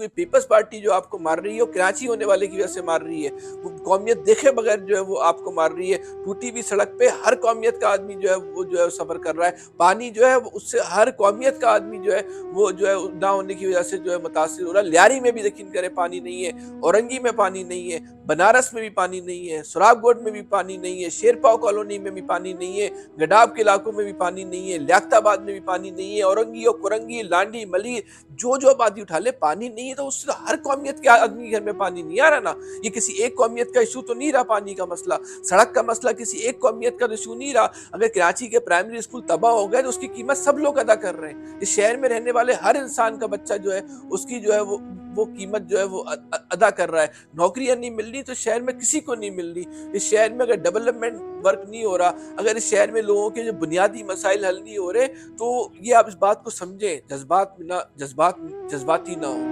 कोई peoples party जो आपको मार रही है, वो कराची होने वाले की वजह से मार रही है। वो कौमियत देखे बगैर जो है वो आपको मार रही है। टूटी हुई सड़क पे हर कौमियत का आदमी जो है वो सफ़र कर रहा है। पानी जो है वो उससे हर कौमियत का आदमी जो है वो ना होने की वजह से जो है मुतासिर हो रहा है। लियारी में भी यकीन करें पानी नहीं है, औरंगी में पानी नहीं है, बनारस में भी पानी नहीं है, सुरागकोट में भी पानी नहीं है, शेरपाव कॉलोनी में भी पानी नहीं है, गडाब के इलाकों में भी पानी नहीं है, लियाकताबाद में भी पानी नहीं है, औरंगी और कुरंगी, लांडी, मली जो आबादी उठा ले पानी नहीं है तो उससे हर कौमियत के आदमी के घर में पानी नहीं आ रहा ना। ये किसी एक कौमियत का इशू तो नहीं रहा पानी का मसला, सड़क का मसला किसी एक कौमियत का तो इशू नहीं रहा। अगर कराची के प्राइमरी स्कूल तबाह हो गए तो उसकी कीमत सब लोग अदा कर रहे हैं। इस शहर में रहने वाले हर इंसान का बच्चा जो है उसकी जो है वो कीमत जो है वो अदा कर रहा है। नौकरियां नहीं मिल रही तो शहर में किसी को नहीं मिल रही। इस शहर में अगर डेवलपमेंट वर्क नहीं हो रहा, अगर इस शहर में लोगों के जो बुनियादी मसाइल हल नहीं हो रहे, तो ये आप इस बात को समझें, जज्बाती ना हो।